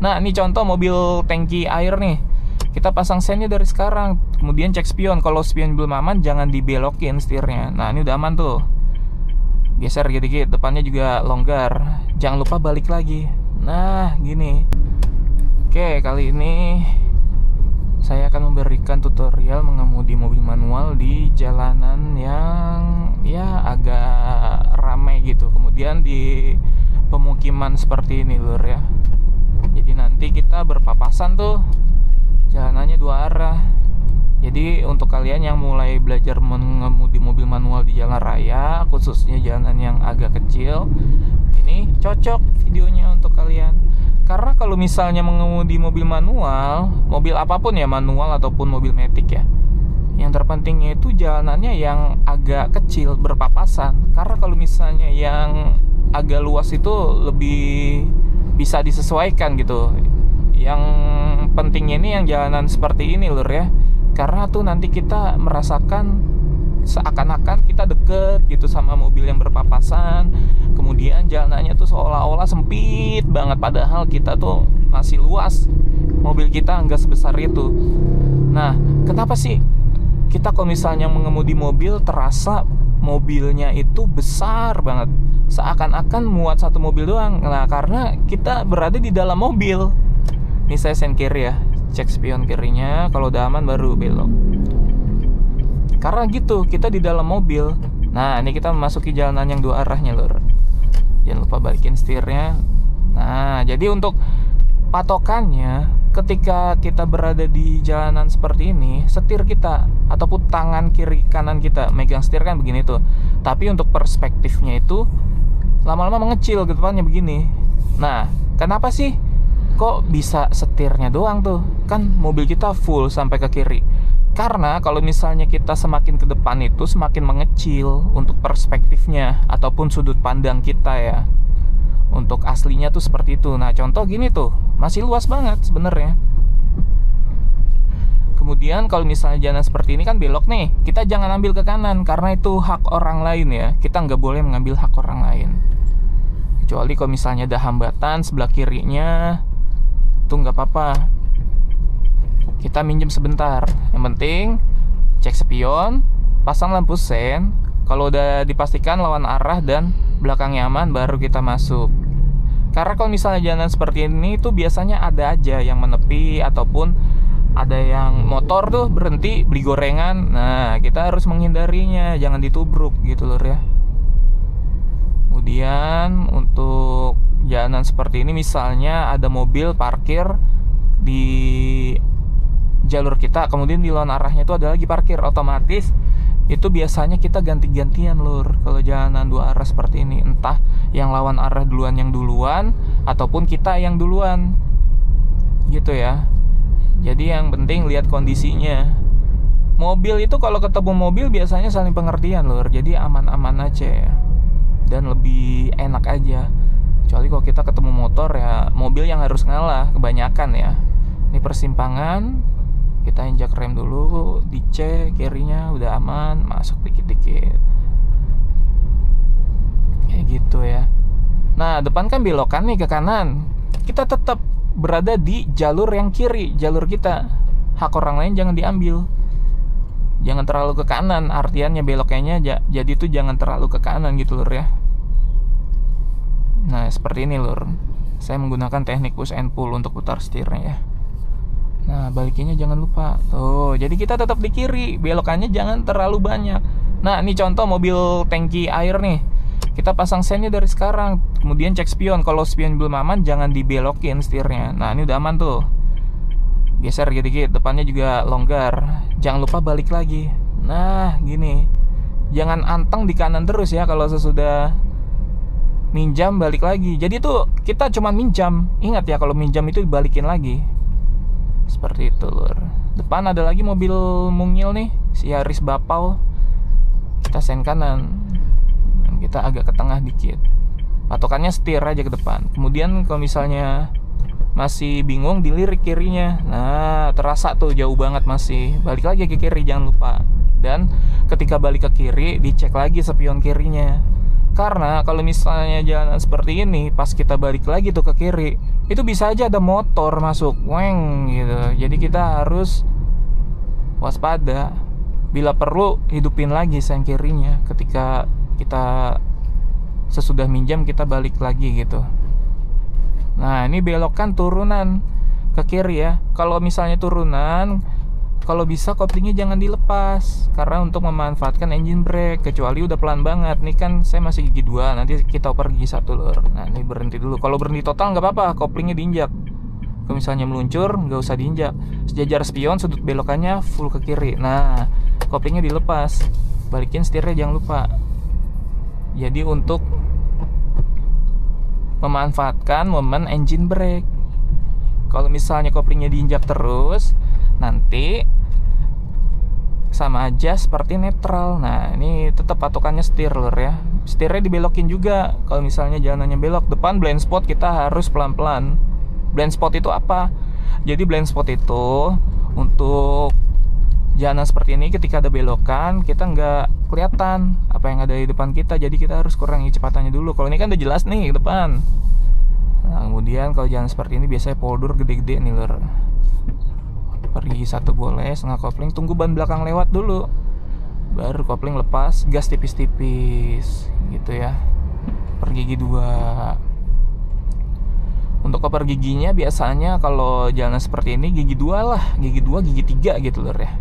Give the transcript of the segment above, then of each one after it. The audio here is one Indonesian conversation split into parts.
Nah, ini contoh mobil tangki air nih. Kita pasang sennya dari sekarang. Kemudian cek spion. Kalau spion belum aman, jangan dibelokin setirnya. Nah, ini udah aman tuh. Geser dikit-dikit, depannya juga longgar. Jangan lupa balik lagi. Nah, gini. Oke, kali ini saya akan memberikan tutorial mengemudi mobil manual di jalanan yang ya agak ramai gitu. Kemudian di pemukiman seperti ini lur ya. Jadi nanti kita berpapasan tuh, jalanannya dua arah. Jadi untuk kalian yang mulai belajar mengemudi mobil manual di jalan raya, khususnya jalanan yang agak kecil, ini cocok videonya untuk kalian. Karena kalau misalnya mengemudi mobil manual, mobil apapun ya, manual ataupun mobil matic ya, yang terpentingnya itu jalanannya yang agak kecil berpapasan. Karena kalau misalnya yang agak luas itu lebih bisa disesuaikan gitu. Yang pentingnya ini yang jalanan seperti ini lur ya. Karena tuh nanti kita merasakan seakan-akan kita deket gitu sama mobil yang berpapasan. Kemudian jalanannya tuh seolah-olah sempit banget, padahal kita tuh masih luas. Mobil kita nggak sebesar itu. Nah, kenapa sih kita kalau misalnya mengemudi mobil terasa mobilnya itu besar banget, seakan-akan muat satu mobil doang? Nah, karena kita berada di dalam mobil. Ini saya sen kiri ya, cek spion kirinya, kalau udah aman baru belok. Karena gitu, kita di dalam mobil. Nah, ini kita memasuki jalanan yang dua arahnya lur. Jangan lupa balikin setirnya. Nah, jadi untuk patokannya, ketika kita berada di jalanan seperti ini, setir kita ataupun tangan kiri kanan kita megang setir kan begini tuh. Tapi untuk perspektifnya itu lama-lama mengecil ke depannya begini. Nah, kenapa sih kok bisa setirnya doang tuh? Kan mobil kita full sampai ke kiri. Karena kalau misalnya kita semakin ke depan itu semakin mengecil untuk perspektifnya ataupun sudut pandang kita ya. Untuk aslinya tuh seperti itu. Nah, contoh gini tuh, masih luas banget sebenarnya. Kemudian kalau misalnya jalan seperti ini kan belok nih, kita jangan ambil ke kanan karena itu hak orang lain ya. Kita nggak boleh mengambil hak orang lain. Kecuali kalau misalnya ada hambatan sebelah kirinya, tuh nggak apa-apa. Kita minjem sebentar. Yang penting cek spion, pasang lampu sen. Kalau udah dipastikan lawan arah dan belakangnya aman, baru kita masuk. Karena kalau misalnya jalan seperti ini tuh biasanya ada aja yang menepi ataupun ada yang motor tuh berhenti beli gorengan. Nah, kita harus menghindarinya, jangan ditubruk gitu lur ya. Kemudian untuk jalanan seperti ini, misalnya ada mobil parkir di jalur kita, kemudian di lawan arahnya itu ada lagi parkir, otomatis itu biasanya kita ganti-gantian lur. Kalau jalanan dua arah seperti ini, entah yang lawan arah duluan yang duluan ataupun kita yang duluan gitu ya. Jadi yang penting lihat kondisinya. Mobil itu kalau ketemu mobil biasanya saling pengertian lur, jadi aman-aman aja ya. Dan lebih enak aja. Kecuali kalau kita ketemu motor ya, mobil yang harus ngalah kebanyakan ya. Ini persimpangan, kita injak rem dulu, dicek kirinya udah aman, masuk dikit-dikit. Kayak gitu ya. Nah, depan kan belokan nih ke kanan. Kita tetap berada di jalur yang kiri, jalur kita. Hak orang lain jangan diambil. Jangan terlalu ke kanan, artiannya beloknya jadi tuh jangan terlalu ke kanan gitu lur ya. Nah, seperti ini lur. Saya menggunakan teknik push and pull untuk putar setirnya ya. Nah, balikinnya jangan lupa. Tuh, jadi kita tetap di kiri, belokannya jangan terlalu banyak. Nah, ini contoh mobil tangki air nih. Kita pasang sennya dari sekarang. Kemudian cek spion. Kalau spion belum aman, jangan dibelokin setirnya. Nah, ini udah aman tuh. Geser dikit-dikit, depannya juga longgar. Jangan lupa balik lagi. Nah, gini. Jangan anteng di kanan terus ya kalau sesudah minjam balik lagi. Jadi tuh kita cuma minjam. Ingat ya, kalau minjam itu dibalikin lagi. Seperti itu lur. Depan ada lagi mobil mungil nih, si Yaris Bapau. Kita sen kanan. Dan kita agak ke tengah dikit. Patokannya setir aja ke depan. Kemudian kalau misalnya masih bingung, dilirik kirinya. Nah, terasa tuh jauh banget masih. Balik lagi ke kiri, jangan lupa. Dan ketika balik ke kiri, dicek lagi spion kirinya. Karena kalau misalnya jalanan seperti ini, pas kita balik lagi tuh ke kiri, itu bisa aja ada motor masuk, weng gitu. Jadi kita harus waspada. Bila perlu, hidupin lagi sen kirinya ketika kita sesudah minjam kita balik lagi gitu. Nah, ini belokan turunan ke kiri ya. Kalau misalnya turunan, kalau bisa koplingnya jangan dilepas, karena untuk memanfaatkan engine brake. Kecuali udah pelan banget. Nih kan saya masih gigi 2, nanti kita oper gigi 1 lur. Nah, ini berhenti dulu. Kalau berhenti total nggak apa-apa, koplingnya diinjak. Kalau misalnya meluncur, nggak usah diinjak. Sejajar spion, sudut belokannya full ke kiri. Nah, koplingnya dilepas, balikin setirnya jangan lupa. Jadi untuk memanfaatkan momen engine brake. Kalau misalnya koplingnya diinjak terus, nanti sama aja seperti netral. Nah, ini tetap patokannya setir lur ya. Setirnya dibelokin juga. Kalau misalnya jalanannya belok, depan blind spot kita harus pelan-pelan. Blind spot itu apa? Jadi blind spot itu untuk jalanan seperti ini, ketika ada belokan kita nggak kelihatan apa yang ada di depan kita, jadi kita harus kurangi kecepatannya dulu. Kalau ini kan udah jelas nih ke depan. Nah, kemudian kalau jalan seperti ini biasanya poldur gede-gede nih lur. Pergi 1 boleh, setengah kopling, tunggu ban belakang lewat dulu, baru kopling lepas, gas tipis-tipis gitu ya. Pergi gigi 2. Untuk koper giginya biasanya kalau jalan seperti ini gigi 2 lah, gigi 2, gigi 3 gitu lur ya.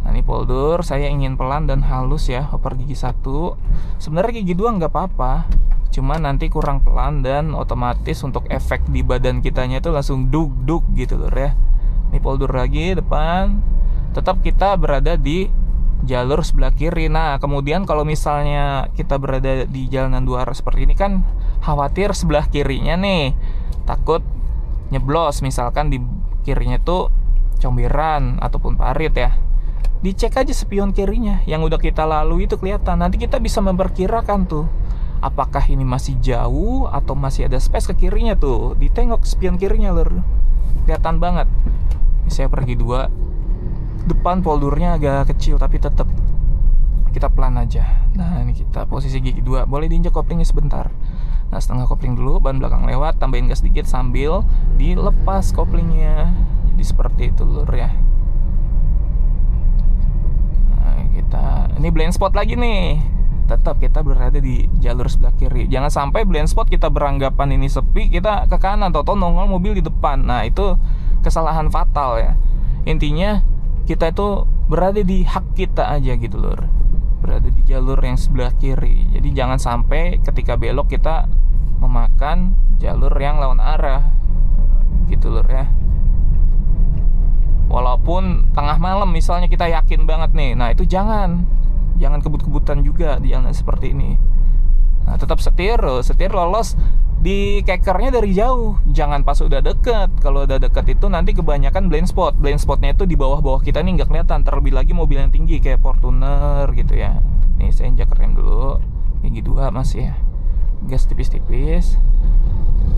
Nah, ini poldur, saya ingin pelan dan halus ya, oper gigi 1. Sebenarnya gigi 2 nggak apa-apa, cuma nanti kurang pelan dan otomatis untuk efek di badan kitanya itu langsung duk-duk gitu lur ya. Ini poldur lagi depan, tetap kita berada di jalur sebelah kiri. Nah, kemudian kalau misalnya kita berada di jalanan 2 arah seperti ini kan khawatir sebelah kirinya nih takut nyeblos, misalkan di kirinya tuh comberan ataupun parit ya. Dicek aja spion kirinya yang udah kita lalui itu kelihatan. Nanti kita bisa memperkirakan tuh apakah ini masih jauh atau masih ada space ke kirinya tuh. Ditengok spion kirinya lur, kelihatan banget. Ini saya pergi 2, depan poldurnya agak kecil tapi tetap kita pelan aja. Nah, ini kita posisi gigi 2, boleh diinjak koplingnya sebentar. Nah, setengah kopling dulu, ban belakang lewat, tambahin gas sedikit sambil dilepas koplingnya. Jadi seperti itu lur ya. Nah, ini blind spot lagi nih. Tetap kita berada di jalur sebelah kiri. Jangan sampai blind spot kita beranggapan ini sepi, kita ke kanan atau nongol mobil di depan. Nah, itu kesalahan fatal ya. Intinya kita itu berada di hak kita aja gitu lur, berada di jalur yang sebelah kiri. Jadi jangan sampai ketika belok kita memakan jalur yang lawan arah gitu lur ya. Walaupun tengah malam misalnya kita yakin banget nih, nah itu jangan kebut-kebutan juga di jalan seperti ini. Nah, tetap setir lolos di kekernya dari jauh, jangan pas udah deket. Kalau udah deket itu nanti kebanyakan blind spotnya itu di bawah kita nih nggak kelihatan, terlebih lagi mobil yang tinggi kayak Fortuner gitu ya. Nih saya injak rem dulu, gigi 2 masih ya, gas tipis-tipis.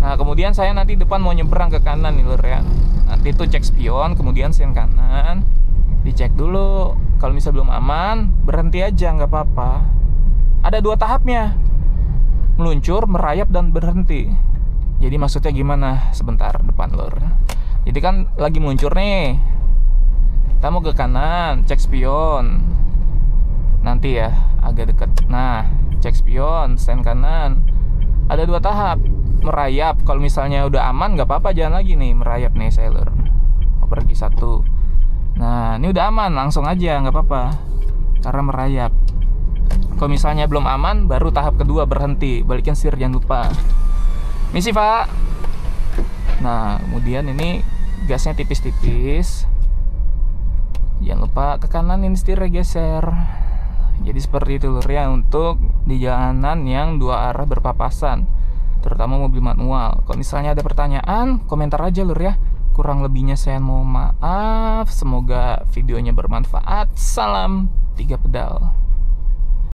Nah, kemudian saya nanti depan mau nyebrang ke kanan nih lur ya. Nanti itu cek spion, kemudian sen kanan, dicek dulu. Kalau misalnya belum aman, berhenti aja nggak apa-apa. Ada 2 tahapnya, meluncur, merayap, dan berhenti. Jadi maksudnya gimana? Sebentar depan lur. Jadi kan lagi meluncur nih, kita mau ke kanan, cek spion. Nanti ya agak deket. Nah, cek spion, sen kanan. Ada 2 tahap, merayap. Kalau misalnya udah aman nggak apa-apa, jalan lagi nih, merayap nih saya lur. Pergi 1. Nah, ini udah aman, langsung aja nggak apa-apa karena merayap. Kalau misalnya belum aman, baru tahap kedua, berhenti, balikin setir jangan lupa. Misi Pak. Nah, kemudian ini gasnya tipis-tipis, jangan lupa ke kanan, ini setirnya geser. Jadi seperti itu lur ya, untuk di jalanan yang 2 arah berpapasan, terutama mobil manual. Kalau misalnya ada pertanyaan, komentar aja lur ya. Kurang lebihnya saya mohon maaf. Semoga videonya bermanfaat. Salam 3 pedal.